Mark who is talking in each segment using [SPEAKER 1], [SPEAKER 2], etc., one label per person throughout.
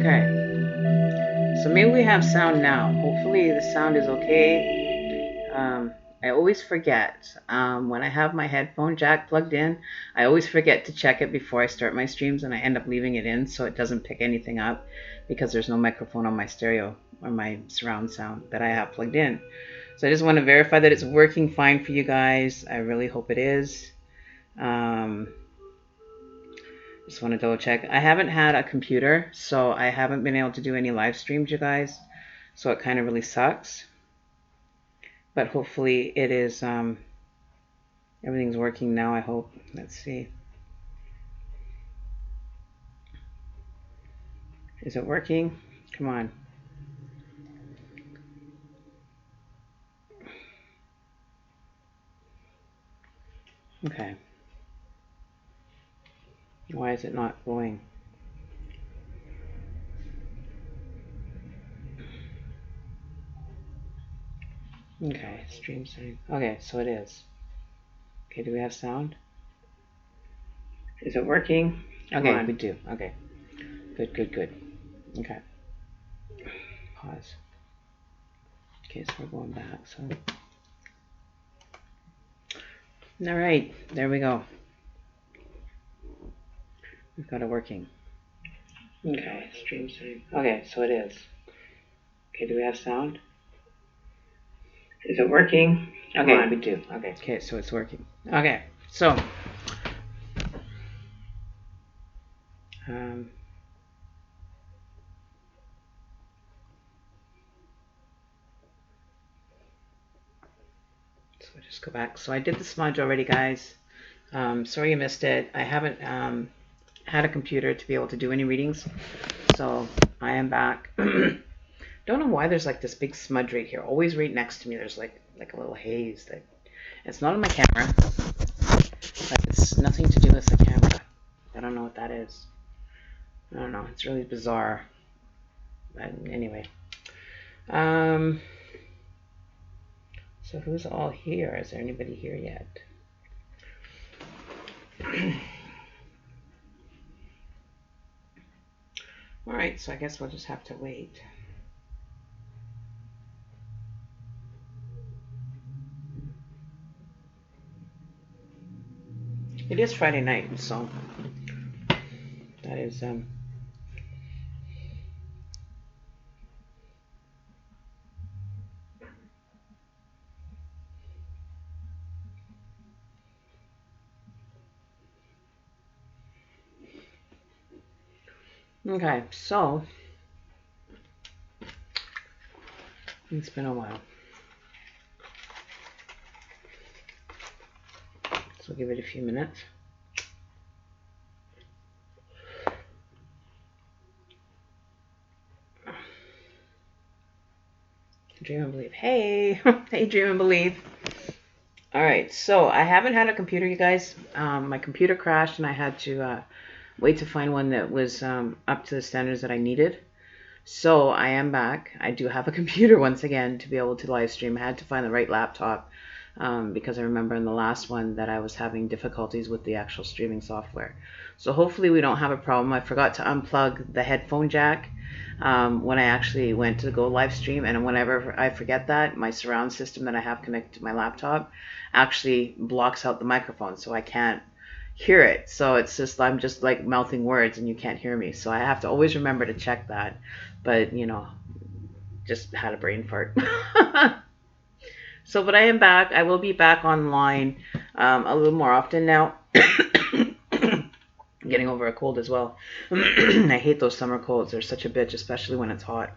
[SPEAKER 1] Okay, so maybe we have sound now. Hopefully the sound is okay. I always forget when I have my headphone jack plugged in. I always forget to check it before I start my streams, and I end up leaving it in so it doesn't pick anything up because there's no microphone on my stereo or my surround sound that I have plugged in. So I just want to verify that it's working fine for you guys. I really hope it is. Um, just want to double check. I haven't had a computer, so I haven't been able to do any live streams, you guys. So it kind of really sucks. But hopefully it is, everything's working now, I hope. Let's see. Is it working? Come on. Okay. Why is it not going? Okay, stream setting. Okay, so it is. Okay, do we have sound? Is it working? Okay, we do. Okay. Good, good, good. Okay. Pause. Okay, so we're going back. So. All right, there we go. We've got it working. Okay, stream setting. Okay, so it is. Okay, do we have sound? Is it working? Okay, we do. Okay. Okay, so it's working. Okay, so so I just go back. So I did the smudge already, guys. Sorry you missed it. I haven't had a computer to be able to do any readings, so I am back. Don't know why there's like this big smudge right here. Always right next to me. There's like a little haze that it's not on my camera. Like it's nothing to do with the camera. I don't know what that is. I don't know. It's really bizarre. But anyway. So who's all here? Is there anybody here yet? All right, so I guess we'll just have to wait. It is Friday night, so that is okay, so it's been a while. So we'll give it a few minutes. Dream and believe. Hey, hey, dream and believe. All right, so I haven't had a computer, you guys. My computer crashed, and I had to wait to find one that was up to the standards that I needed. So I am back. I do have a computer once again to be able to live stream. I had to find the right laptop because I remember in the last one that I was having difficulties with the actual streaming software. So hopefully we don't have a problem. I forgot to unplug the headphone jack when I actually went to go live stream, and whenever I forget that, my surround system that I have connected to my laptop actually blocks out the microphone, so I can't hear it. So it's just I'm just like mouthing words and you can't hear me. So I have to always remember to check that. But you know, just had a brain fart. So, but I am back. I will be back online a little more often now. Getting over a cold as well. I hate those summer colds. They're such a bitch, especially when it's hot.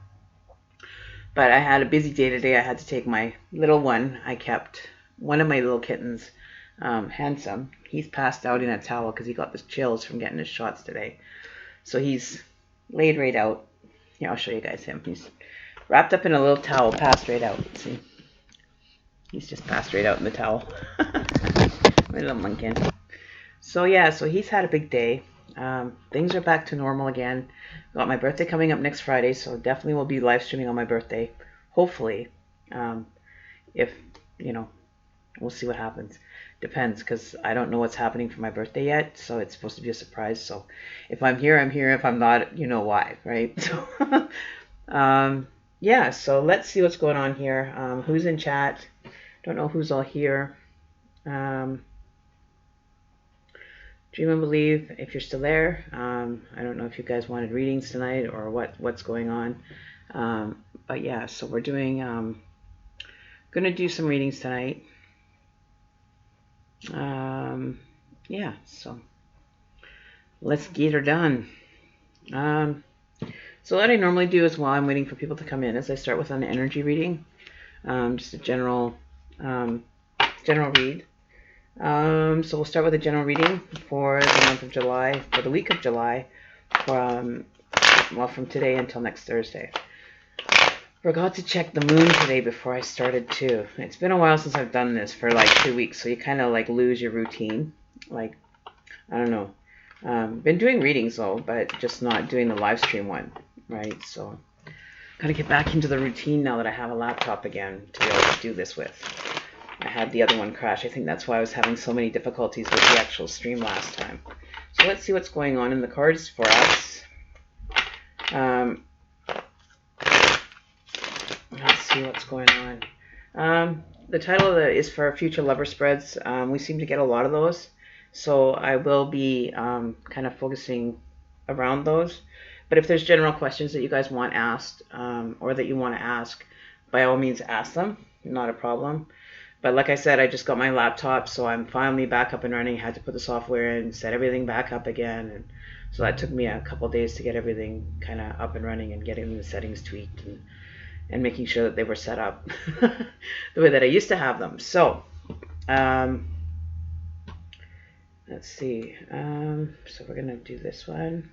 [SPEAKER 1] But I had a busy day today. I had to take my little one. I kept one of my little kittens, Handsome. He's passed out in a towel because he got the chills from getting his shots today. So he's laid right out. Here, I'll show you guys him. He's wrapped up in a little towel, passed right out. See? He's just passed right out in the towel. My little monkey. So yeah, so he's had a big day. Things are back to normal again. Got my birthday coming up next Friday, so definitely will be live streaming on my birthday. Hopefully, if you know, we'll see what happens. Depends, because I don't know what's happening for my birthday yet, so it's supposed to be a surprise. So if I'm here, I'm here. If I'm not, you know why, right? So, yeah, so let's see what's going on here. Who's in chat? Don't know who's all here. Dream and Believe, if you're still there. I don't know if you guys wanted readings tonight or what's going on. But yeah, so we're doing, gonna do some readings tonight. Yeah, so let's get her done. So what I normally do is while I'm waiting for people to come in is I start with an energy reading, just a general read. So we'll start with a general reading for the month of July, for the week of July, from today until next Thursday. Forgot to check the moon today before I started too. It's been a while since I've done this for like 2 weeks, so you kind of like lose your routine. Like, I don't know. Been doing readings though, but just not doing the live stream one, right? So, gotta get back into the routine now that I have a laptop again to be able to do this with. I had the other one crash. I think that's why I was having so many difficulties with the actual stream last time. So let's see what's going on in the cards for us. Let's see what's going on. The title is for Future Lover Spreads. We seem to get a lot of those. So I will be kind of focusing around those. But if there's general questions that you guys want asked or that you want to ask, by all means ask them. Not a problem. But like I said, I just got my laptop, so I'm finally back up and running. Had to put the software in, set everything back up again. And so that took me a couple days to get everything kind of up and running and getting the settings tweaked and making sure that they were set up the way that I used to have them. So, let's see. So we're going to do this one.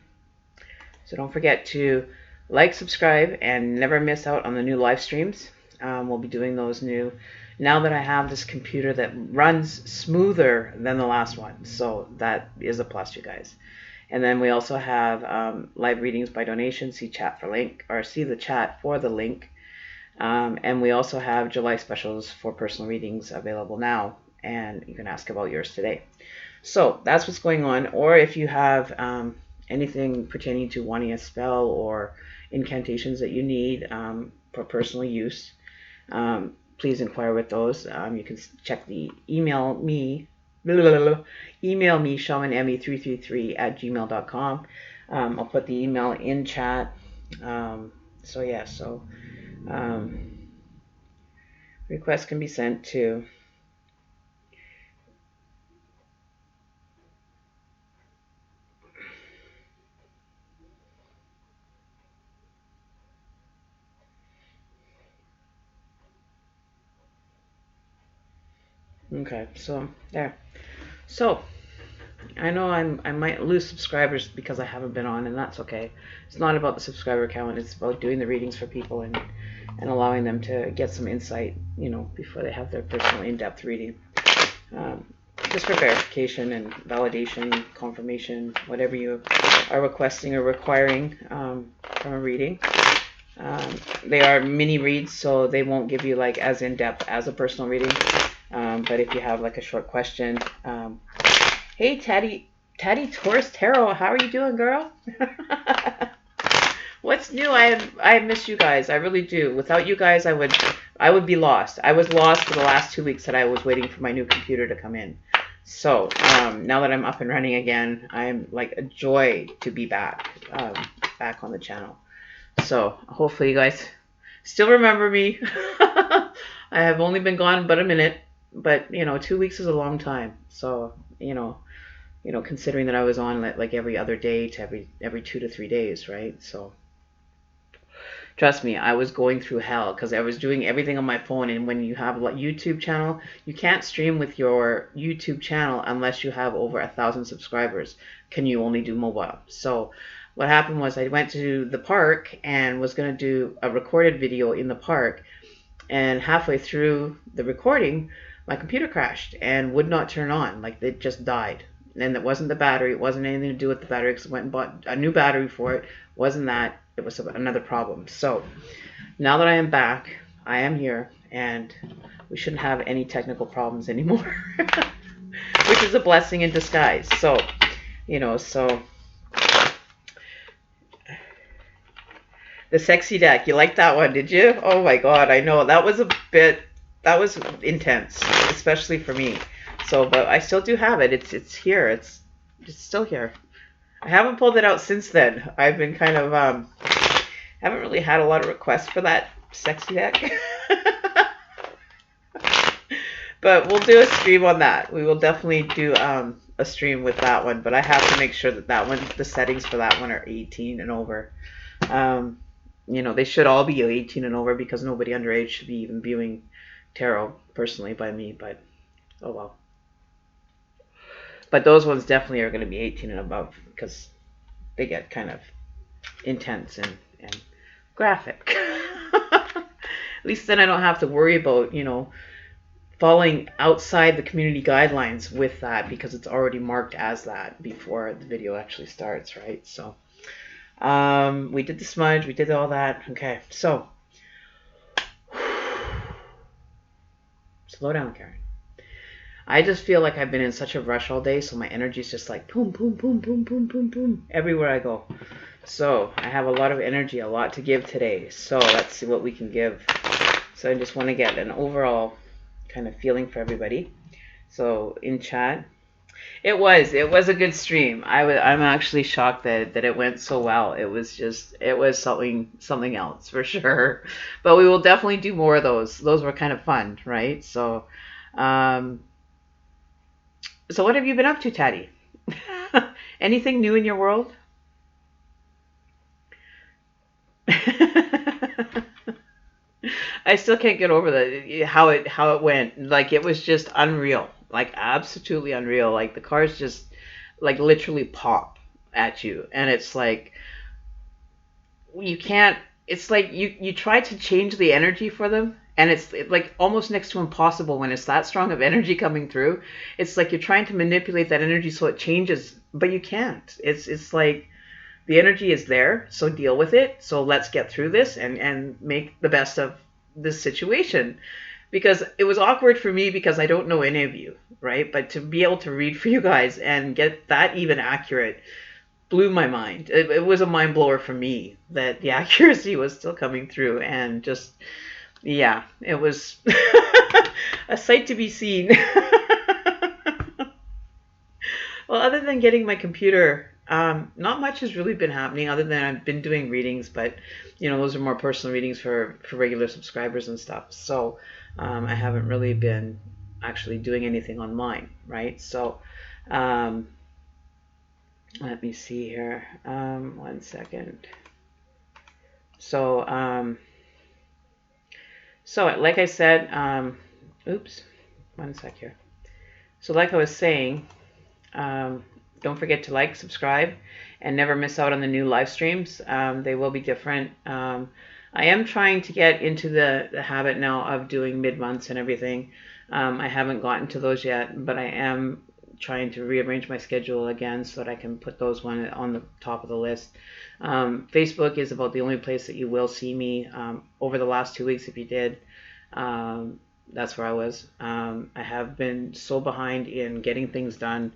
[SPEAKER 1] So don't forget to like, subscribe, and never miss out on the new live streams. We'll be doing those new now that I have this computer that runs smoother than the last one. So that is a plus, you guys. And then we also have live readings by donation. See the chat for the link. And we also have July specials for personal readings available now, and you can ask about yours today. So that's what's going on. Or if you have anything pertaining to wanting a spell or incantations that you need for personal use, please inquire with those. You can check the email me, shamanemme333@gmail.com. I'll put the email in chat. Requests can be sent to okay, so there. So I know I might lose subscribers because I haven't been on, and that's okay. It's not about the subscriber count. It's about doing the readings for people and allowing them to get some insight, before they have their personal in-depth reading. Just for verification and validation, confirmation, whatever you are requesting or requiring from a reading. They are mini reads, so they won't give you like as in-depth as a personal reading. But if you have like a short question, hey Taddy Taurus Tarot, how are you doing, girl? What's new? I miss you guys. I really do. Without you guys, I would be lost. I was lost for the last 2 weeks that I was waiting for my new computer to come in. So now that I'm up and running again, I'm like a joy to be back on the channel. So hopefully you guys still remember me. I have only been gone but a minute, but 2 weeks is a long time. So considering that I was on like every other day to every 2 to 3 days, right? So trust me, I was going through hell because I was doing everything on my phone. And when you have a YouTube channel, you can't stream with your YouTube channel unless you have over 1,000 subscribers. Can you only do mobile? So what happened was I went to the park and was going to do a recorded video in the park. And halfway through the recording, my computer crashed and would not turn on. Like it just died. And it wasn't the battery. It wasn't anything to do with the battery because I went and bought a new battery for it. Wasn't that. It was another problem. So now that I am back, I am here, and we shouldn't have any technical problems anymore. which is a blessing in disguise. So, so the sexy deck, you like that one, did you? Oh my God, I know that was that was intense, especially for me. So, but I still do have it. It's here. It's still here. I haven't pulled it out since then. I've been kind of haven't really had a lot of requests for that sexy deck. But we'll do a stream on that. We will definitely do a stream with that one. But I have to make sure that one, the settings for that one are 18 and over. They should all be 18 and over because nobody underage should be even viewing tarot, personally, by me. But oh well. But those ones definitely are going to be 18 and above because they get kind of intense and graphic. At least then I don't have to worry about, falling outside the community guidelines with that because it's already marked as that before the video actually starts, right? So we did the smudge, we did all that. Okay, so slow down, Karen. I just feel like I've been in such a rush all day, so my energy's just like boom, boom, boom, boom, boom, boom, boom, everywhere I go. So I have a lot of energy, a lot to give today. So let's see what we can give. So I just want to get an overall kind of feeling for everybody. So in chat, it was a good stream. I'm actually shocked that it went so well. It was something else for sure. But we will definitely do more of those. Those were kind of fun, right? So so what have you been up to, Taddy? Anything new in your world? I still can't get over how it went. Like it was just unreal. Like absolutely unreal. Like the cars just like literally pop at you, and it's like you can't. It's like you try to change the energy for them, and it's like almost next to impossible when it's that strong of energy coming through. It's like you're trying to manipulate that energy so it changes, but you can't. It's like the energy is there, so deal with it. So let's get through this and make the best of this situation. Because it was awkward for me because I don't know any of you, right? But to be able to read for you guys and get that even accurate blew my mind. It was a mind blower for me that the accuracy was still coming through, and just yeah, it was a sight to be seen. Well, other than getting my computer, not much has really been happening other than I've been doing readings, but those are more personal readings for regular subscribers and stuff. So I haven't really been actually doing anything online, right? So let me see here. 1 second. So so like I said, oops, 1 sec here. So like I was saying, don't forget to like, subscribe, and never miss out on the new live streams. They will be different. I am trying to get into the habit now of doing mid-months and everything. I haven't gotten to those yet, but I am trying to rearrange my schedule again so that I can put those on the top of the list. Facebook is about the only place that you will see me. Over the last 2 weeks, if you did, that's where I was. I have been so behind in getting things done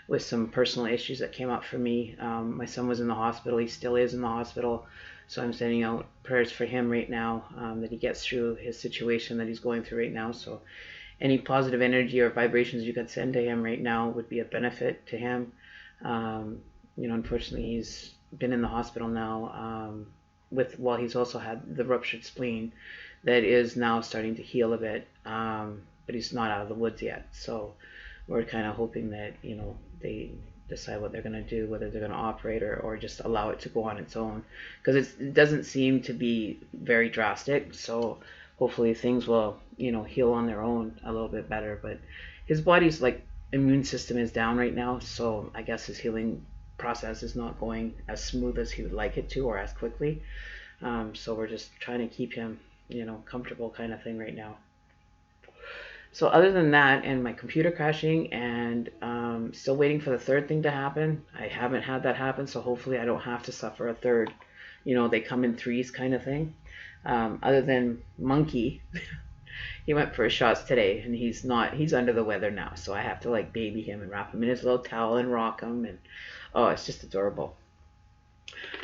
[SPEAKER 1] with some personal issues that came up for me. My son was in the hospital. He still is in the hospital. So I'm sending out prayers for him right now, that he gets through his situation that he's going through right now. So any positive energy or vibrations you could send to him right now would be a benefit to him. Unfortunately, he's been in the hospital now while he's also had the ruptured spleen that is now starting to heal a bit, but he's not out of the woods yet. So we're kind of hoping that they decide what they're going to do, whether they're going to operate or just allow it to go on its own, because it doesn't seem to be very drastic. So hopefully things will heal on their own a little bit better. But his body's immune system is down right now, so I guess his healing process is not going as smooth as he would like it to, or as quickly. So we're just trying to keep him comfortable, kind of thing right now. So other than that, and my computer crashing, and still waiting for the third thing to happen. I haven't had that happen, so hopefully I don't have to suffer a third, they come in threes kind of thing. Other than Monkey, He went for his shots today, and he's under the weather now, so I have to like baby him and wrap him in his little towel and rock him, and oh, it's just adorable.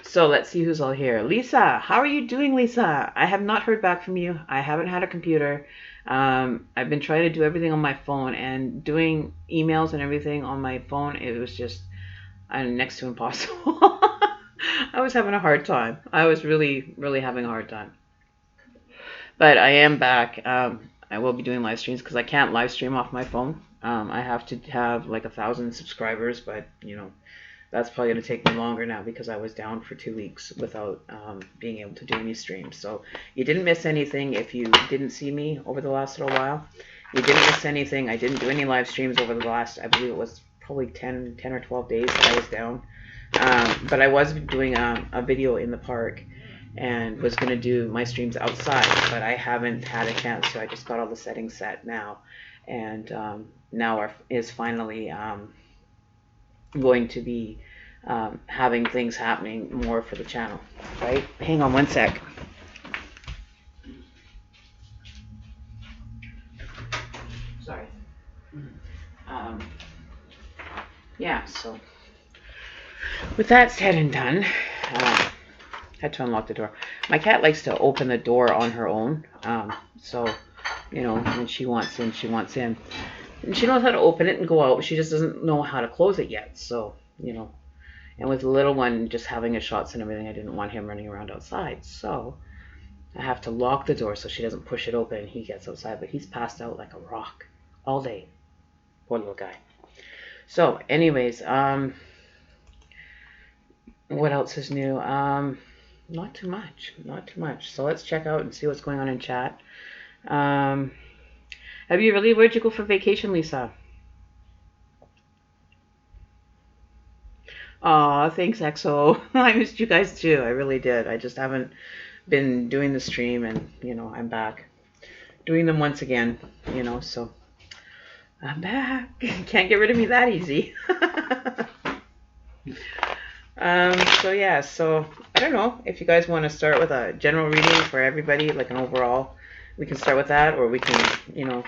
[SPEAKER 1] So let's see who's all here. Lisa, how are you doing, Lisa? I have not heard back from you. I haven't had a computer. I've been trying to do everything on my phone, and doing emails and everything on my phone, it was just next to impossible. I was having a hard time. I was really, really having a hard time. But I am back. I will be doing live streams because I can't live stream off my phone. I have to have like 1,000 subscribers, but you know, that's probably going to take me longer now because I was down for 2 weeks without being able to do any streams. So you didn't miss anything if you didn't see me over the last little while. You didn't miss anything. I didn't do any live streams over the last, I believe it was probably 10 or 12 days that I was down. But I was doing a video in the park and was going to do my streams outside, but I haven't had a chance, so I just got all the settings set now. And now is finally going to be having things happening more for the channel, right? Hang on one sec. Sorry. Yeah, so with that said and done, had to unlock the door. My cat likes to open the door on her own, so you know, when she wants in, she wants in. And she knows how to open it and go out, but she just doesn't know how to close it yet. So, you know, and with the little one just having his shots and everything, I didn't want him running around outside. So I have to lock the door so she doesn't push it open and he gets outside. But he's passed out like a rock all day. Poor little guy. So anyways, what else is new? Not too much. Not too much. So let's check out and see what's going on in chat. Where'd you go for vacation, Lisa? Aw, thanks, EXO. I missed you guys too. I really did. I just haven't been doing the stream, and you know, I'm back doing them once again, you know, so I'm back. Can't get rid of me that easy. So yeah, so I don't know if you guys want to start with a general reading for everybody, like an overall. We can start with that, or we can, you know,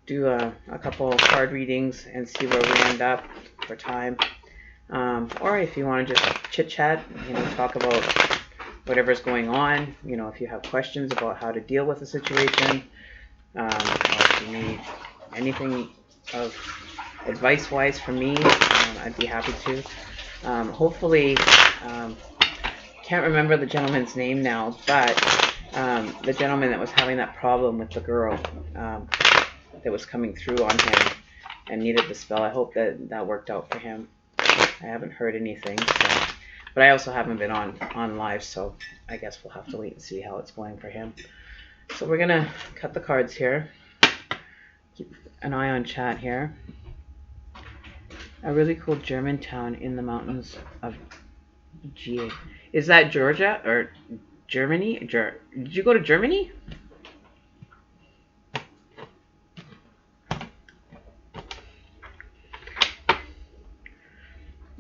[SPEAKER 1] do a couple card readings and see where we end up for time. Or if you want to just chit chat, you know, talk about whatever's going on, you know, if you have questions about how to deal with the situation, or if you need anything of advice-wise from me, I'd be happy to. Hopefully, can't remember the gentleman's name now, but the gentleman that was having that problem with the girl that was coming through on him and needed the spell, I hope that worked out for him. I haven't heard anything, so, but I also haven't been on live, so I guess we'll have to wait and see how it's going for him. So we're gonna cut the cards here. Keep an eye on chat here. A really cool German town in the mountains of G. Is that Georgia or Germany? Did you go to Germany?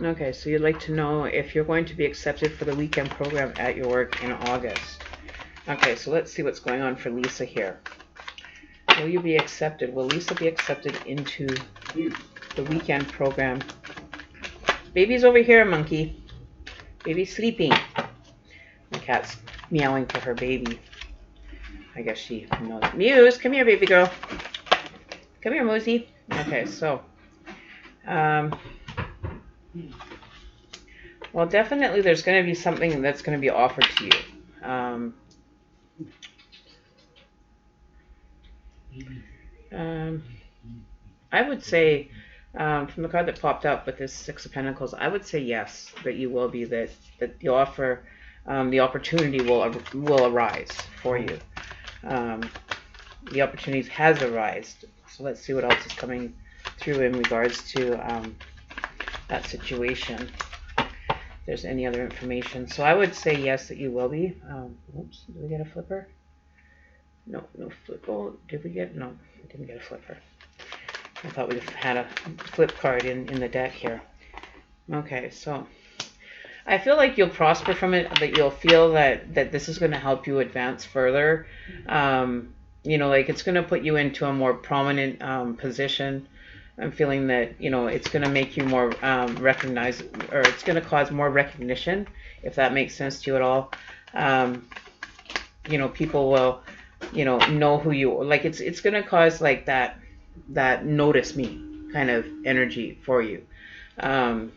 [SPEAKER 1] Okay, so you'd like to know if you're going to be accepted for the weekend program at your work in August. Okay, so let's see what's going on for Lisa here. Will you be accepted? Will Lisa be accepted into the weekend program? Baby's over here, monkey. Baby's sleeping. The cat's meowing for her baby. I guess she knows. Muse, come here, baby girl. Come here, Mosey. Okay, so, well, definitely there's going to be something that's going to be offered to you. I would say, from the card that popped up with this Six of Pentacles, I would say yes, that you will be, that the offer, the opportunity will arise for you. The opportunity has arisen. So let's see what else is coming through in regards to that situation. If there's any other information. So I would say yes, that you will be. Oops, did we get a flipper? No flip. Oh, did we get? No, we didn't get a flipper. I thought we had a flip card in the deck here. Okay, so I feel like you'll prosper from it, that you'll feel that this is going to help you advance further. like it's going to put you into a more prominent position. I'm feeling that, it's going to make you more recognized, or it's going to cause more recognition, if that makes sense to you at all. Um, People will, know who you like. It's going to cause like that notice me kind of energy for you. When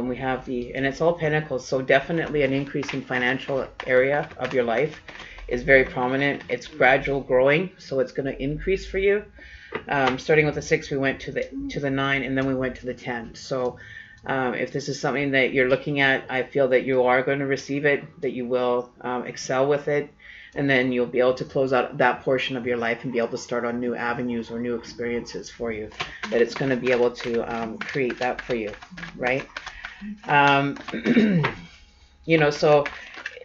[SPEAKER 1] we have and it's all pentacles, so definitely an increase in financial area of your life is very prominent. It's gradual growing, so it's going to increase for you. Starting with the 6, we went to the 9, and then we went to the 10. So if this is something that you're looking at, I feel that you are going to receive it, that you will excel with it, and then you'll be able to close out that portion of your life and be able to start on new avenues or new experiences for you. That it's going to be able to create that for you, right? So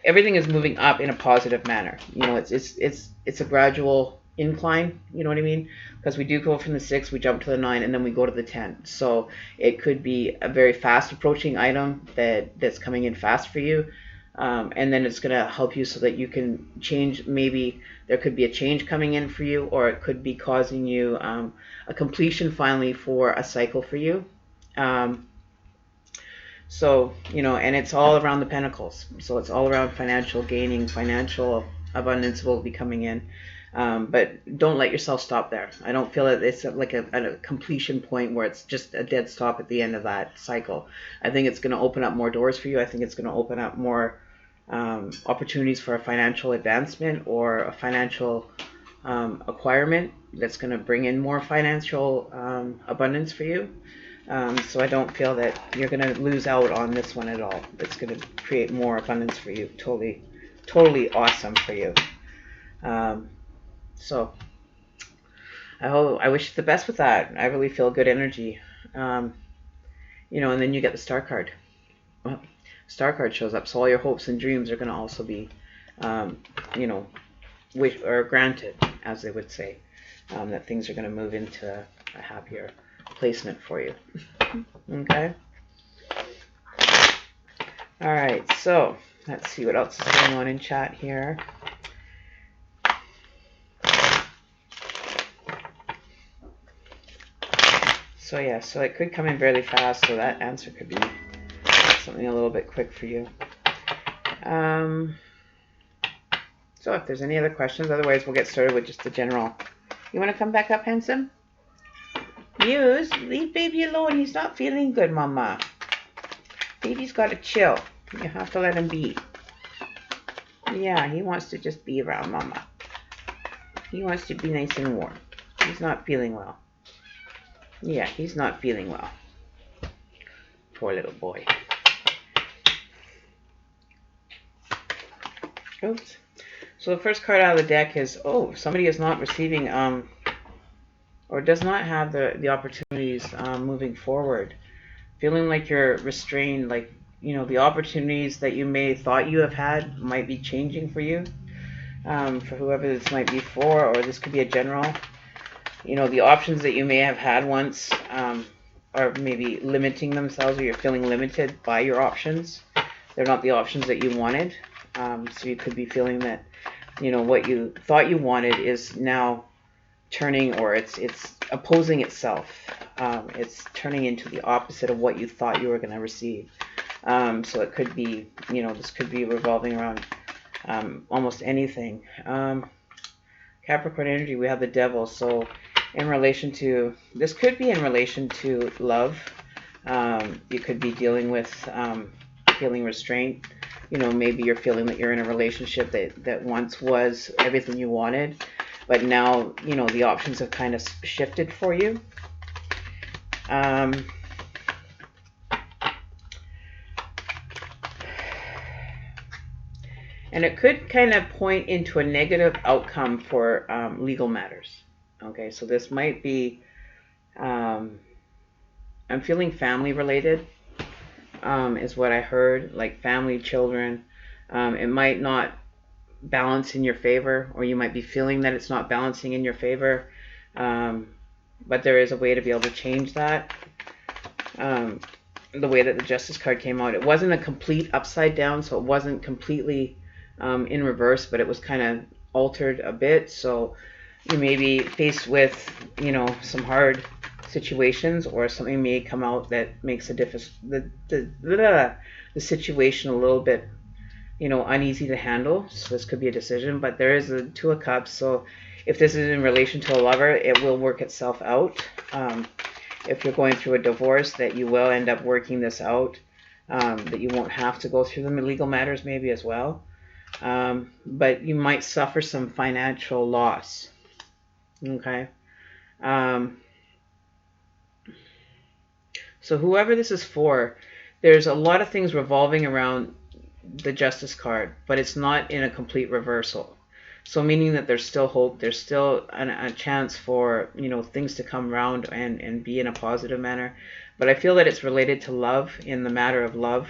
[SPEAKER 1] everything is moving up in a positive manner. It's a gradual incline. You know what I mean? Because we do go from the 6, we jump to the 9, and then we go to the 10. So it could be a very fast approaching item that's coming in fast for you. And then it's going to help you so that you can change. Maybe there could be a change coming in for you, or it could be causing you a completion finally for a cycle for you. And it's all around the pentacles. So it's all around financial gaining, financial abundance will be coming in. But don't let yourself stop there. I don't feel that it's like a completion point where it's just a dead stop at the end of that cycle. I think it's going to open up more doors for you. I think it's going to open up more opportunities for a financial advancement or a financial acquirement that's going to bring in more financial abundance for you. So I don't feel that you're going to lose out on this one at all. It's going to create more abundance for you. Totally, totally awesome for you. So I wish you the best with that. I really feel good energy. And then you get the Star card. Well, Star card shows up. So all your hopes and dreams are going to also be, wish or granted, as they would say, that things are going to move into a happier placement for you. Okay. All right. So let's see what else is going on in chat here. So yeah, so it could come in fairly fast, so that answer could be something a little bit quick for you. So if there's any other questions, otherwise we'll get started with just the general. You want to come back up, handsome? Muse, leave baby alone. He's not feeling good, mama. Baby's got to chill. You have to let him be. Yeah, he wants to just be around mama. He wants to be nice and warm. He's not feeling well. Yeah, he's not feeling well. Poor little boy. Oops. So the first card out of the deck is, somebody is not receiving, or does not have the opportunities moving forward. Feeling like you're restrained, like, the opportunities that you may thought you have had might be changing for you. For whoever this might be for, or this could be a general. The options that you may have had once are maybe limiting themselves, or you're feeling limited by your options. They're not the options that you wanted. So you could be feeling that, what you thought you wanted is now turning, or it's opposing itself. It's turning into the opposite of what you thought you were going to receive. So it could be, this could be revolving around almost anything. Capricorn energy, we have the Devil. So this could be in relation to love. You could be dealing with feeling restraint. Maybe you're feeling that you're in a relationship that once was everything you wanted, but now, the options have kind of shifted for you. And it could kind of point into a negative outcome for legal matters. Okay, so this might be, I'm feeling family related, is what I heard, like family, children. It might not balance in your favor, or you might be feeling that it's not balancing in your favor, but there is a way to be able to change that. The way that the Justice card came out, it wasn't a complete upside down, so it wasn't completely in reverse, but it was kind of altered a bit. So You may be faced with, some hard situations, or something may come out that makes the situation a little bit, uneasy to handle. So this could be a decision, but there is a Two of Cups. So if this is in relation to a lover, it will work itself out. If you're going through a divorce, that you will end up working this out, that you won't have to go through the legal matters maybe as well. But you might suffer some financial loss. Okay. So whoever this is for, there's a lot of things revolving around the Justice card, but it's not in a complete reversal. So meaning that there's still hope, there's still a chance for, things to come around and be in a positive manner. But I feel that it's related to love, in the matter of love.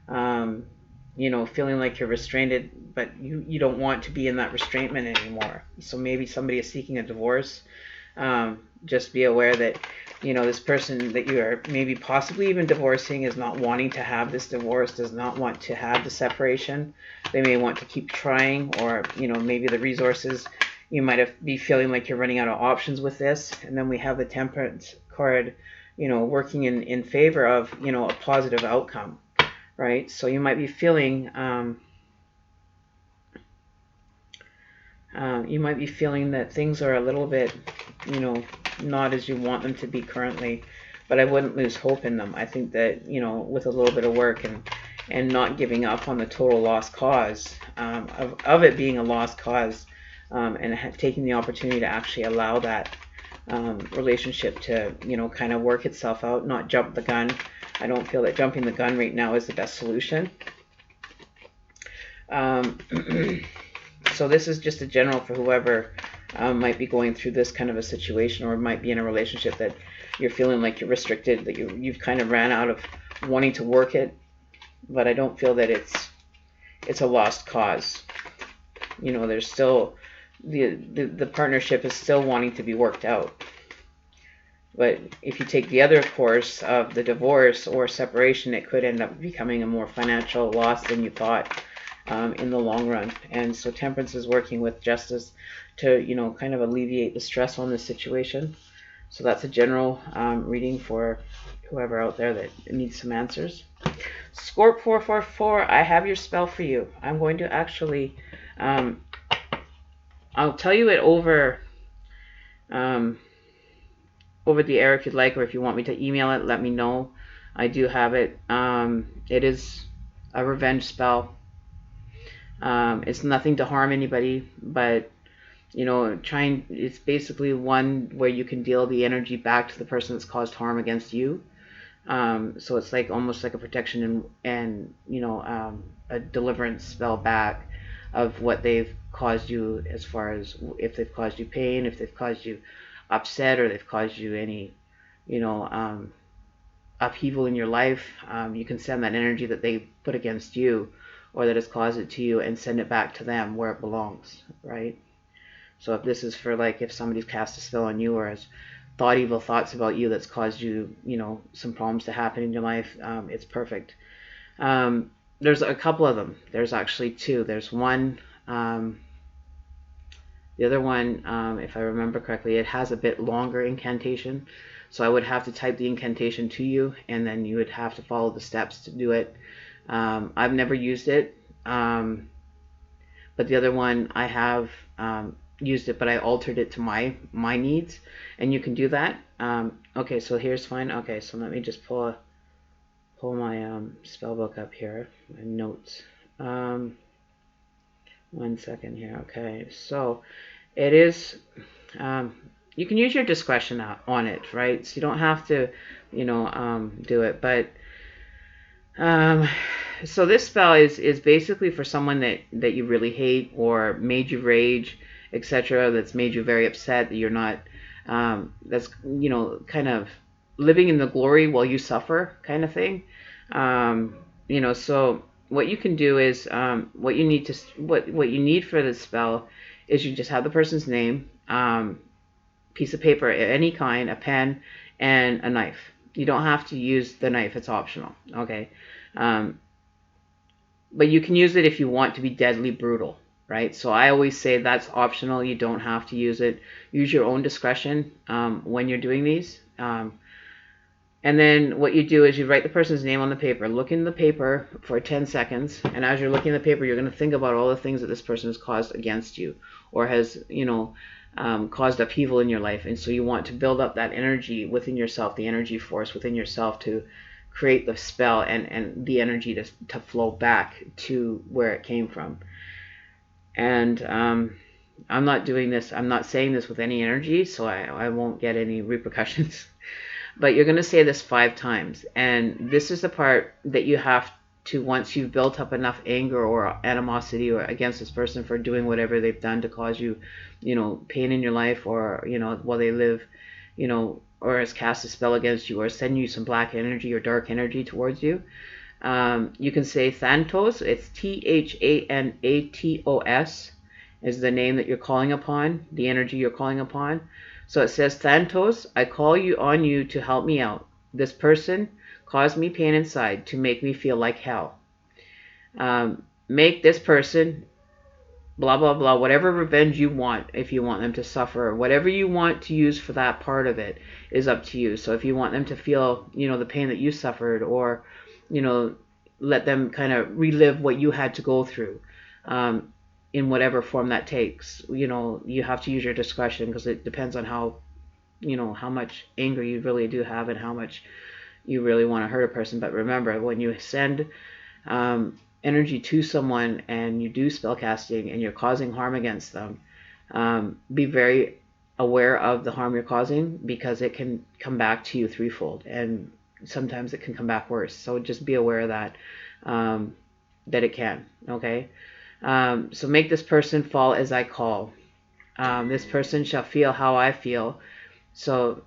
[SPEAKER 1] Feeling like you're restrained, but you don't want to be in that restraintment anymore. So maybe somebody is seeking a divorce. Just be aware that, this person that you are maybe possibly even divorcing is not wanting to have this divorce, does not want to have the separation. They may want to keep trying, or, maybe the resources, you might be feeling like you're running out of options with this. And then we have the Temperance card, working in favor of, a positive outcome, right? So you might be feeling, that things are a little bit, not as you want them to be currently, but I wouldn't lose hope in them. I think that, with a little bit of work and not giving up on the total lost cause, of it being a lost cause, and taking the opportunity to actually allow that relationship to, kind of work itself out, not jump the gun. I don't feel that jumping the gun right now is the best solution. So this is just a general for whoever might be going through this kind of a situation, or might be in a relationship that you're feeling like you're restricted, that you've kind of ran out of wanting to work it. But I don't feel that it's a lost cause. There's still the partnership is still wanting to be worked out. But if you take the other course of the divorce or separation, it could end up becoming a more financial loss than you thought, in the long run. And so Temperance is working with Justice to, kind of alleviate the stress on this situation. So that's a general reading for whoever out there that needs some answers. Scorp 444, I have your spell for you. I'm going to actually, I'll tell you it over the air if you'd like, or if you want me to email it, let me know. I do have it. It is a revenge spell. It's nothing to harm anybody, but it's basically one where you can deal the energy back to the person that's caused harm against you. So it's like almost like a protection and a deliverance spell back of what they've caused you, as far as if they've caused you pain, if they've caused you upset, or they've caused you any upheaval in your life. You can send that energy that they put against you, or that has caused it to you, and send it back to them where it belongs, right? So if this is for, like, if somebody's cast a spell on you, or has thought evil thoughts about you that's caused you, some problems to happen in your life, it's perfect. There's a couple of them. There's actually two. There's one, the other one, if I remember correctly, it has a bit longer incantation. So I would have to type the incantation to you, and then you would have to follow the steps to do it. I've never used it, but the other one I have used it, but I altered it to my needs, and you can do that. Okay, so here's fine. Okay, so let me just pull my spell book up here, my notes. 1 second here. Okay, so it is. You can use your discretion on it, right? So you don't have to, do it. But so this spell is basically for someone that you really hate, or made you rage, etc. That's made you very upset, that you're not. That's kind of living in the glory while you suffer, kind of thing. So what you can do is, what you need for this spell is, you just have the person's name, piece of paper of any kind, a pen, and a knife. You don't have to use the knife, it's optional. Okay. But you can use it if you want to be deadly brutal. right? So I always say that's optional. You don't have to use it. Use your own discretion when you're doing these. And then what you do is you write the person's name on the paper. Look in the paper for 10 seconds. And as you're looking at the paper, you're going to think about all the things that this person has caused against you or has, caused upheaval in your life. And so you want to build up that energy within yourself, the energy force within yourself to create the spell and the energy to flow back to where it came from. And I'm not doing this, I'm not saying this with any energy, so I won't get any repercussions. But you're going to say this 5 times. And this is the part that you have to, once you've built up enough anger or animosity or against this person for doing whatever they've done to cause you, pain in your life, or, while they live, or has cast a spell against you or send you some black energy or dark energy towards you. You can say Thanatos. It's Thanatos is the name that you're calling upon, the energy you're calling upon. So it says, Thanatos, I call on you to help me out. This person caused me pain inside to make me feel like hell. Make this person, blah, blah, blah, whatever revenge you want, if you want them to suffer, whatever you want to use for that part of it is up to you. So if you want them to feel, the pain that you suffered, or, let them kind of relive what you had to go through. In whatever form that takes, you have to use your discretion, because it depends on how much anger you really do have and how much you really want to hurt a person. But remember, when you send energy to someone and you do spell casting and you're causing harm against them, be very aware of the harm you're causing, because it can come back to you threefold, and sometimes it can come back worse. So just be aware of that, that it can. Okay. So make this person fall as I call. This person shall feel how I feel. So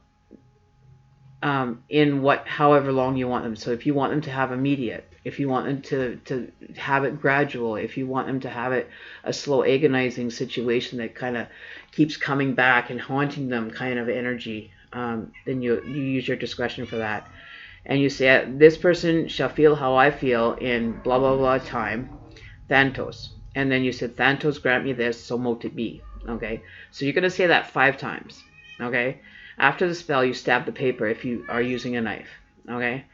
[SPEAKER 1] in however long you want them. So if you want them to have immediate, if you want them to have it gradual, if you want them to have it a slow agonizing situation that kind of keeps coming back and haunting them kind of energy, then you use your discretion for that. And you say, this person shall feel how I feel in blah, blah, blah time, Thanatos. And then you said, Thanatos, grant me this, so mote it be. Okay? So you're going to say that 5 times. Okay? After the spell, you stab the paper if you are using a knife. Okay?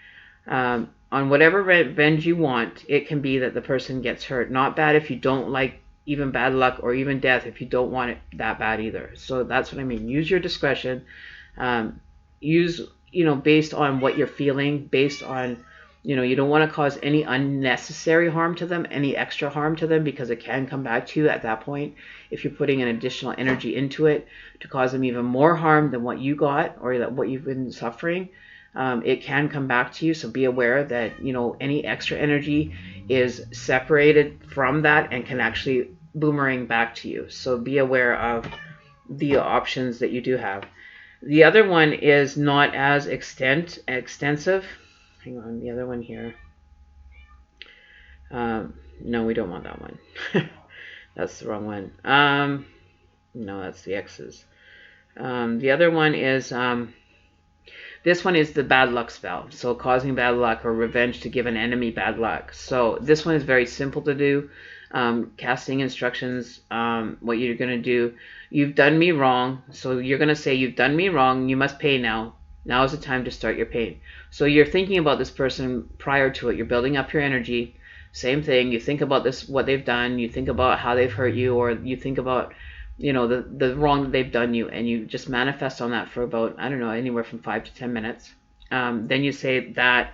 [SPEAKER 1] On whatever revenge you want, it can be that the person gets hurt. Not bad if you don't like even bad luck or even death, if you don't want it that bad either. So that's what I mean. Use your discretion. Use, based on what you're feeling, based on, you don't want to cause any unnecessary harm to them, any extra harm to them, because it can come back to you at that point if you're putting an additional energy into it to cause them even more harm than what you got or that what you've been suffering. It can come back to you, so be aware that any extra energy is separated from that and can actually boomerang back to you. So be aware of the options that you do have. The other one is not as extensive. Hang on, the other one here. No, we don't want that one. That's the wrong one. No, that's the X's. The other one is, this one is the bad luck spell. So causing bad luck or revenge to give an enemy bad luck. So this one is very simple to do. Casting instructions, what you're going to do. You've done me wrong. So you're going to say, you've done me wrong. You must pay now. Now is the time to start your pain. So you're thinking about this person prior to it. You're building up your energy. Same thing. You think about this, what they've done. You think about how they've hurt you, or you think about, the wrong that they've done you, and you just manifest on that for about, I don't know, anywhere from 5 to 10 minutes. Then you say that,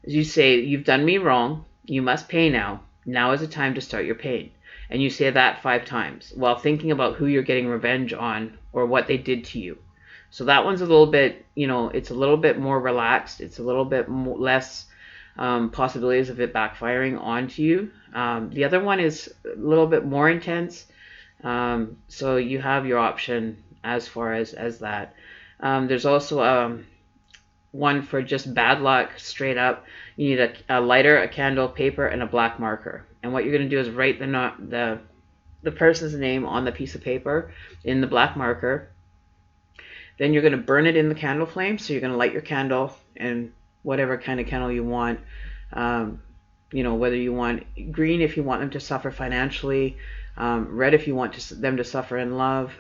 [SPEAKER 1] you've done me wrong. You must pay now. Now is the time to start your pain. And you say that 5 times while thinking about who you're getting revenge on or what they did to you. So that one's a little bit, it's a little bit more relaxed. It's a little bit less possibilities of it backfiring onto you. The other one is a little bit more intense. So you have your option as far as that. There's also one for just bad luck, straight up. You need a lighter, a candle, paper, and a black marker. And what you're going to do is write the person's name on the piece of paper in the black marker. Then you're going to burn it in the candle flame. So you're going to light your candle, and whatever kind of candle you want. whether you want green if you want them to suffer financially, red if you want them to suffer in love,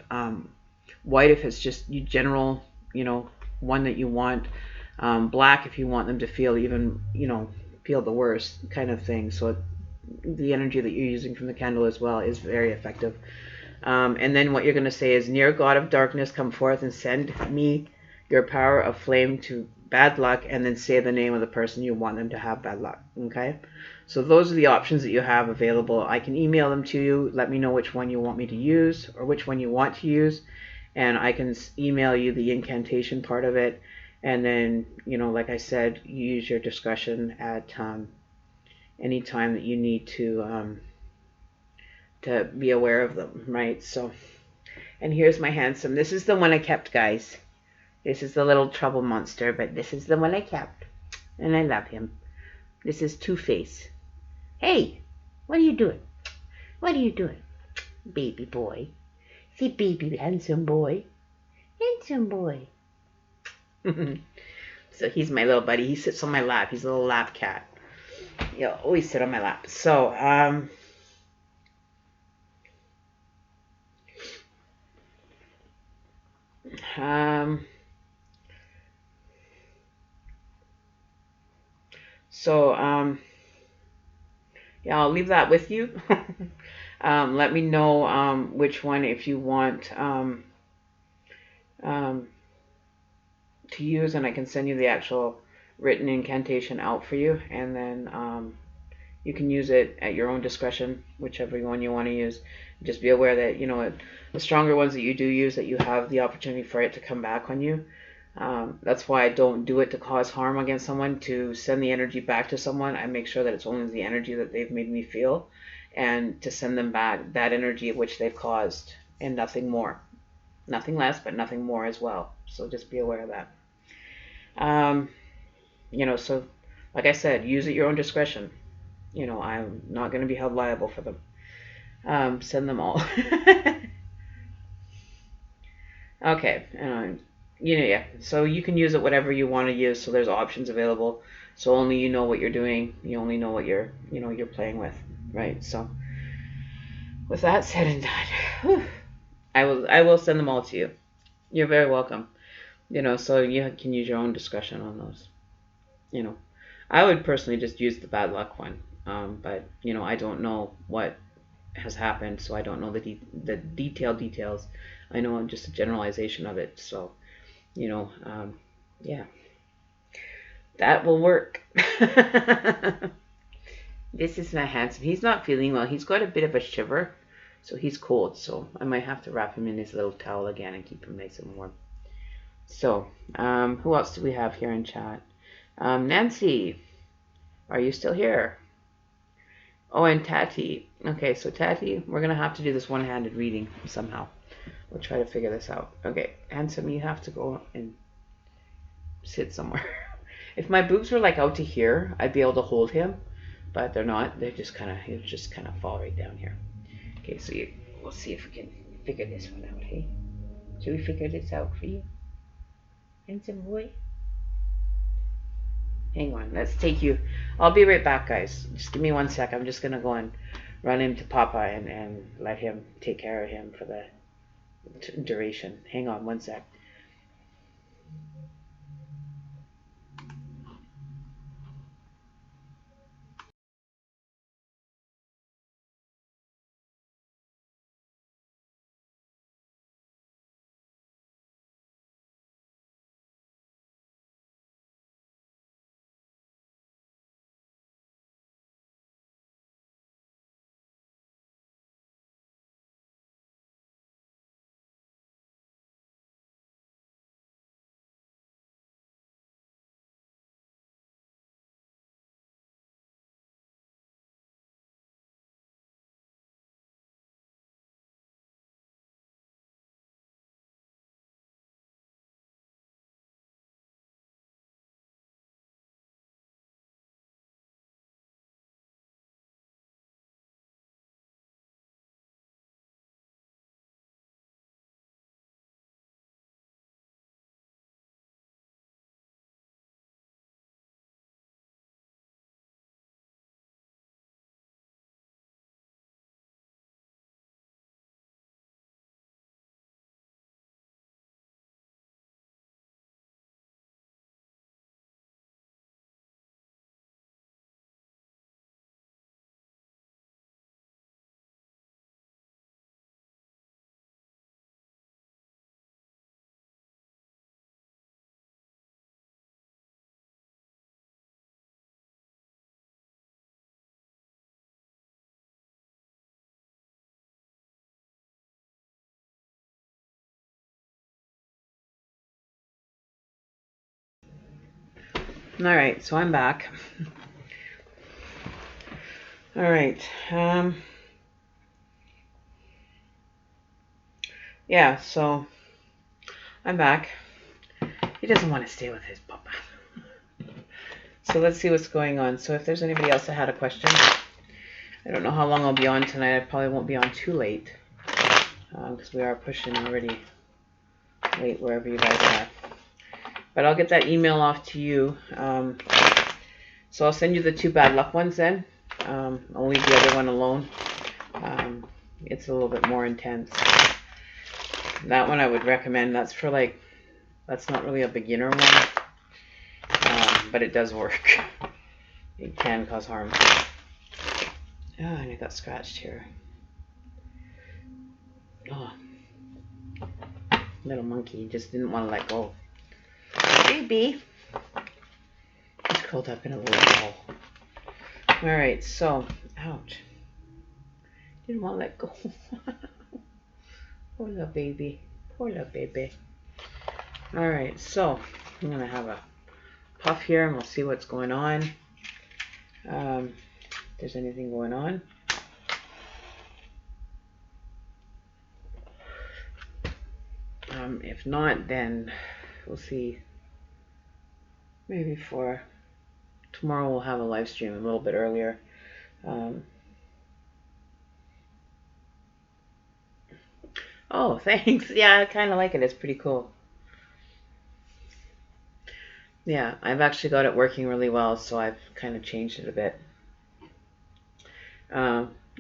[SPEAKER 1] white if it's just you general, one that you want, black if you want them to feel even, feel the worst kind of thing. So the energy that you're using from the candle as well is very effective. And then what you're going to say is, near God of darkness, come forth and send me your power of flame to bad luck, and then say the name of the person you want them to have bad luck. Okay? So those are the options that you have available. I can email them to you. Let me know which one you want me to use or which one you want to use. And I can email you the incantation part of it. And then, like I said, you use your discretion at any time that you need to be aware of them, right? So, and here's my handsome. This is the one I kept, guys. This is the little trouble monster, but this is the one I kept. And I love him. This is Two-Face. Hey, what are you doing? What are you doing? Baby boy. See, baby, handsome boy. Handsome boy. So he's my little buddy. He sits on my lap. He's a little lap cat. He'll always sit on my lap. So, yeah, I'll leave that with you. Let me know which one, if you want to use, and I can send you the actual written incantation out for you, and then you can use it at your own discretion, whichever one you want to use. Just be aware that, the stronger ones that you do use, that you have the opportunity for it to come back on you. That's why I don't do it to cause harm against someone, to send the energy back to someone. I make sure that it's only the energy that they've made me feel, and to send them back that energy which they've caused, and nothing more. Nothing less, but nothing more as well. So just be aware of that. So like I said, use at your own discretion. I'm not going to be held liable for them. Send them all. Okay. Yeah. So you can use it whatever you want to use. So there's options available. So only you know what you're doing. You only know what you're playing with, right? So with that said and done, I will send them all to you. You're very welcome. So you can use your own discretion on those. I would personally just use the bad luck one. But I don't know what has happened, so I don't know the detailed details. I know just a generalization of it. So, yeah, that will work. This is my handsome. He's not feeling well. He's got a bit of a shiver, so he's cold. So I might have to wrap him in his little towel again and keep him nice and warm. So, who else do we have here in chat? Nancy, are you still here? Oh, and Tati. Okay, so Tati, we're going to have to do this one-handed reading somehow. We'll try to figure this out. Okay, Handsome, you have to go and sit somewhere. If my boobs were like out to here, I'd be able to hold him, but they're not. He'll just kind of fall right down here. Okay, so we'll see if we can figure this one out, hey? Should we figure this out for you? Handsome boy? Hang on, let's take you. I'll be right back, guys. Just give me 1 sec. I'm just going to go and run into Papa and let him take care of him for the duration. Hang on 1 sec. All right, so I'm back. All right. Yeah, so I'm back. He doesn't want to stay with his papa. So let's see what's going on. So if there's anybody else that had a question, I don't know how long I'll be on tonight. I probably won't be on too late because we are pushing already late wherever you guys are. But I'll get that email off to you. So I'll send you the 2 bad luck ones then. I'll leave the other one alone. It's a little bit more intense. That one I would recommend. That's for that's not really a beginner one, but it does work. It can cause harm. Oh, and I got scratched here. Oh, little monkey just didn't want to let go. Baby. He's curled up in a little ball. All right, so, ouch. Didn't want to let go. Poor little baby. Poor little baby. All right, so I'm going to have a puff here and we'll see what's going on. If there's anything going on. If not, then we'll see. Maybe for tomorrow we'll have a live stream a little bit earlier. Oh, thanks. Yeah, I kind of like it. It's pretty cool. Yeah, I've actually got it working really well, so I've kind of changed it a bit.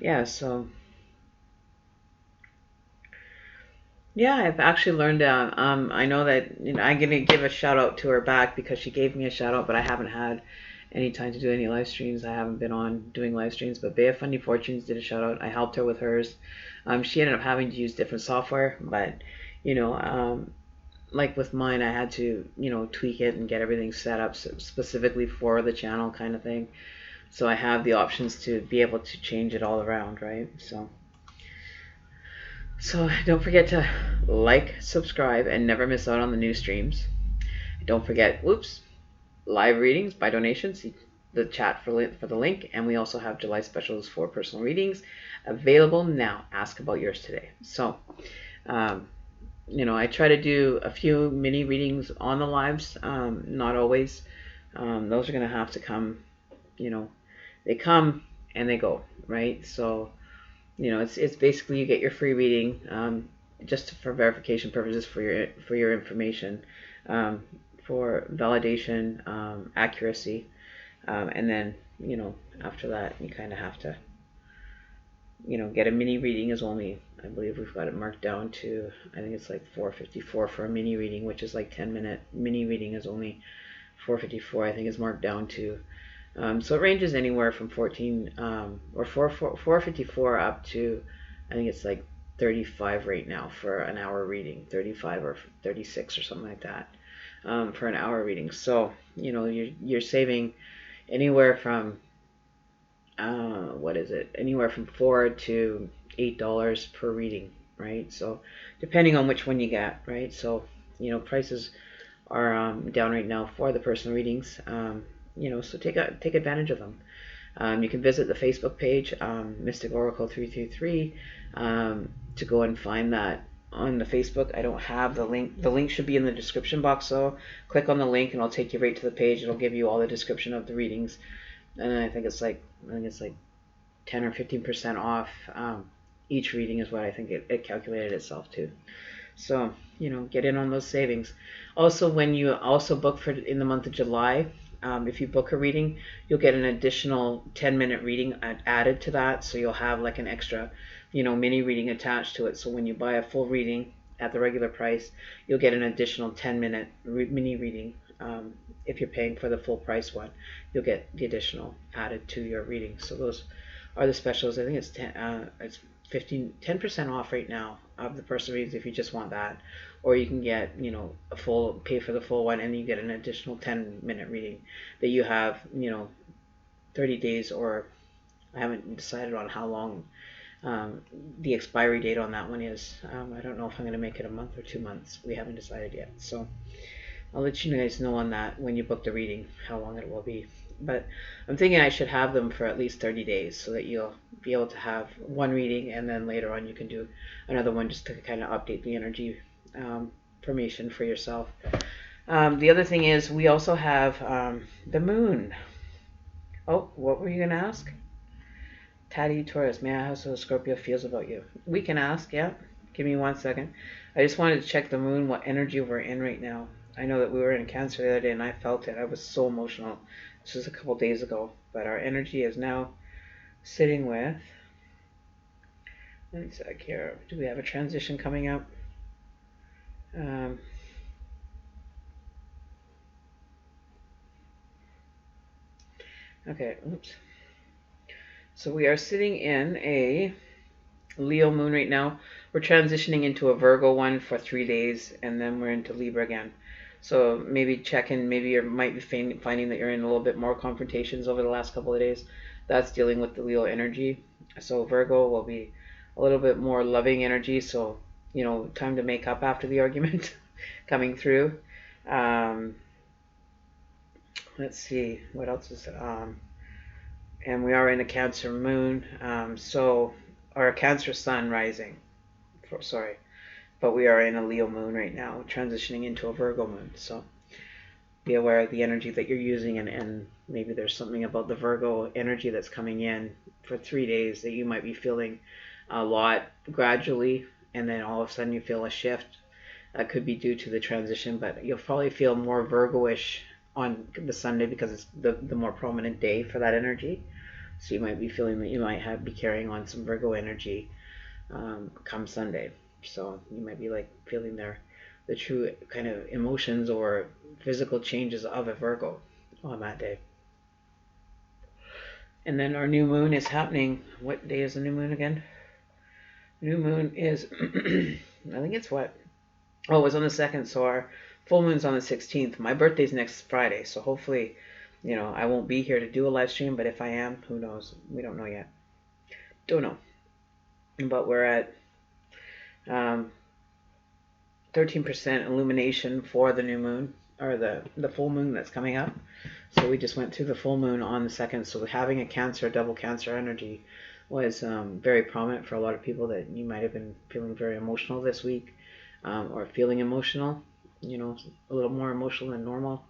[SPEAKER 1] Yeah, so yeah, I've actually learned. I know that I'm gonna give a shout out to her back because she gave me a shout out, but I haven't had any time to do any live streams. I haven't been on doing live streams, but Bea Funny Fortunes did a shout out. I helped her with hers. She ended up having to use different software, but like with mine, I had to tweak it and get everything set up specifically for the channel kind of thing. So I have the options to be able to change it all around, right? So don't forget to like, subscribe, and never miss out on the new streams. Don't forget, live readings by donations. The chat for the link, and we also have July specials for personal readings available now. Ask about yours today. So, I try to do a few mini readings on the lives. Not always. Those are going to have to come. They come and they go, right? So. It's basically you get your free reading just for verification purposes for your information, for validation, accuracy, and then after that you kind of have to get a mini reading is only, I believe we've got it marked down to, I think it's like $4.54 for a mini reading, which is like 10-minute mini reading is only $4.54. I think is marked down to. So it ranges anywhere from 14 or 454 up to, I think it's like 35 right now for an hour reading, 35 or 36 or something like that for an hour reading. So you're saving anywhere from anywhere from $4 to $8 per reading, right? So depending on which one you get, right? So prices are down right now for the personal readings. So take advantage of them. You can visit the Facebook page, Mystic Oracle 333, to go and find that on the Facebook. I don't have the link. The link should be in the description box, so click on the link and I'll take you right to the page. It'll give you all the description of the readings, and I think it's like 10 or 15% off each reading is what I think it calculated itself to. So get in on those savings. Also, when you also book for in the month of July. If you book a reading, you'll get an additional 10-minute reading added to that. So you'll have like an extra, mini reading attached to it. So when you buy a full reading at the regular price, you'll get an additional 10-minute mini reading. If you're paying for the full price one, you'll get the additional added to your reading. So those are the specials. I think it's 10% off right now of the personal readings if you just want that. Or you can get, pay for the full one and you get an additional 10-minute reading that you have, 30 days, or I haven't decided on how long the expiry date on that one is. I don't know if I'm going to make it a month or 2 months. We haven't decided yet. So I'll let you guys know on that when you book the reading, how long it will be. But I'm thinking I should have them for at least 30 days so that you'll be able to have one reading and then later on you can do another one just to kind of update the energy formation for yourself. The other thing is we also have the moon. Oh, what were you going to ask? Tati Taurus, may I ask how Scorpio feels about you? We can ask, yeah. Give me 1 second. I just wanted to check the moon, what energy we're in right now. I know that we were in Cancer the other day and I felt it. I was so emotional. This was a couple days ago. But our energy is now sitting with... One sec here. Do we have a transition coming up? Okay, oops. So we are sitting in a Leo moon right now. We're transitioning into a Virgo one for 3 days, and then we're into Libra again. So maybe check in. Maybe you might be finding that you're in a little bit more confrontations over the last couple of days. That's dealing with the Leo energy. So Virgo will be a little bit more loving energy. So, you know, time to make up after the argument coming through. Let's see, what else is it? And we are in a Cancer moon. Or a Cancer sun rising. Sorry. But we are in a Leo moon right now, transitioning into a Virgo moon. So be aware of the energy that you're using, and maybe there's something about the Virgo energy that's coming in for 3 days that you might be feeling a lot gradually, and then all of a sudden you feel a shift. That could be due to the transition, but you'll probably feel more Virgo-ish on the Sunday because it's the more prominent day for that energy. So you might be feeling that you might be carrying on some Virgo energy come Sunday. So you might be like feeling the true kind of emotions or physical changes of a Virgo on that day. And then our new moon is happening. What day is the new moon again? New moon is, I think it's what? Oh, it was on the 2nd, so our full moon's on the 16th. My birthday's next Friday, so hopefully, you know, I won't be here to do a live stream, but if I am, who knows? We don't know yet. Don't know. But we're at 13% illumination for the new moon, or the full moon that's coming up. So we just went through the full moon on the 2nd, so having a Cancer, double Cancer energy was very prominent for a lot of people, that you might have been feeling very emotional this week, or feeling emotional, you know, a little more emotional than normal.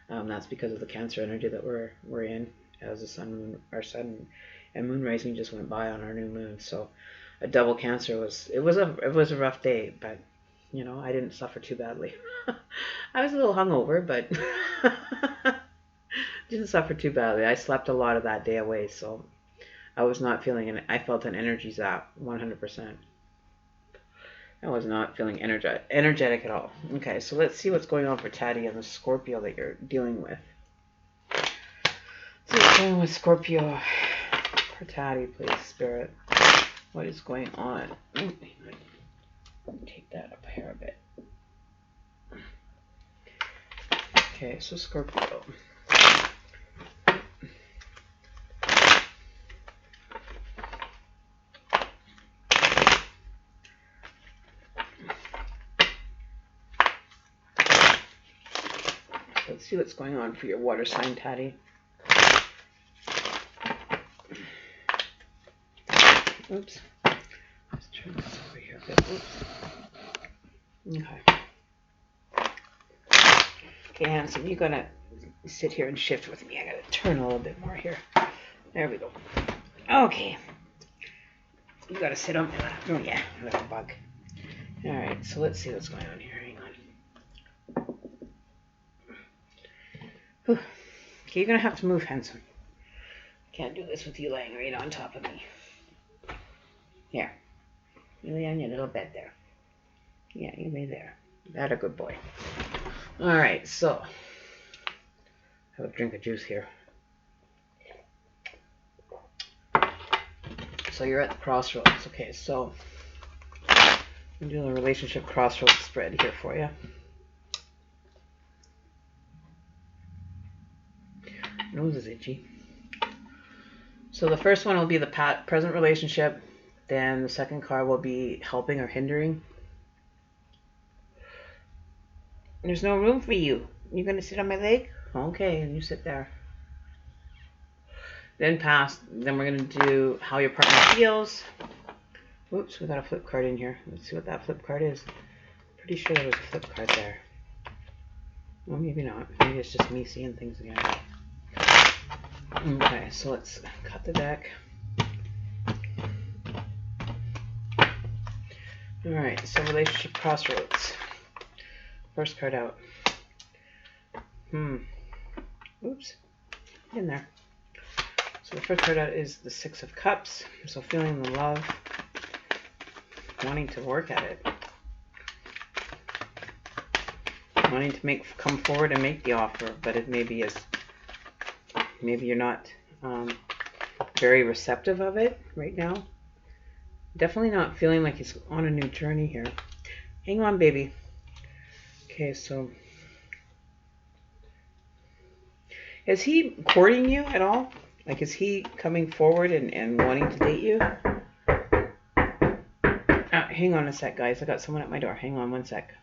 [SPEAKER 1] That's because of the Cancer energy that we're in, as our sun and moon rising just went by on our new moon. So a double Cancer was a rough day, but you know, I didn't suffer too badly. I was a little hungover, but didn't suffer too badly. I slept a lot of that day away, so I was not feeling it. I felt an energy zap, 100%. I was not feeling energetic at all. Okay, so let's see what's going on for Tati and the Scorpio that you're dealing with. Let's see what's going on with Scorpio for Tati, please, Spirit. What is going on? Take that up here a bit. Okay, so Scorpio. Let's see what's going on for your water sign, Tati. Oops. Let's turn this over here a bit. Oops. Okay. Okay, handsome, you're gonna sit here and shift with me. I gotta turn a little bit more here. There we go. Okay. You gotta sit on my lap. Oh yeah, little bug. Alright, so let's see what's going on here. Hang on. Whew. Okay, you're gonna have to move, handsome. Can't do this with you laying right on top of me. Here. You lay on your little bed there. Yeah, you lay there. That a good boy. Alright, so have a drink of juice here. So you're at the crossroads. Okay, so I'm doing a relationship crossroads spread here for you. Nose is itchy. So the first one will be the present relationship. Then the second card will be helping or hindering. There's no room for you. You gonna sit on my leg? Okay, and you sit there. Then pass. Then we're gonna do how your partner feels. Oops, we got a flip card in here. Let's see what that flip card is. Pretty sure there was a flip card there. Well, maybe not. Maybe it's just me seeing things again. Okay, so let's cut the deck. Alright, so relationship crossroads. First card out. Oops. In there. So the first card out is the Six of Cups. So feeling the love. Wanting to work at it. Wanting to come forward and make the offer, but it maybe you're not very receptive of it right now. Definitely not feeling like he's on a new journey here. Hang on, baby. Okay, so is he courting you at all? Like, is he coming forward and wanting to date you? Hang on a sec, guys. I got someone at my door. Hang on one sec.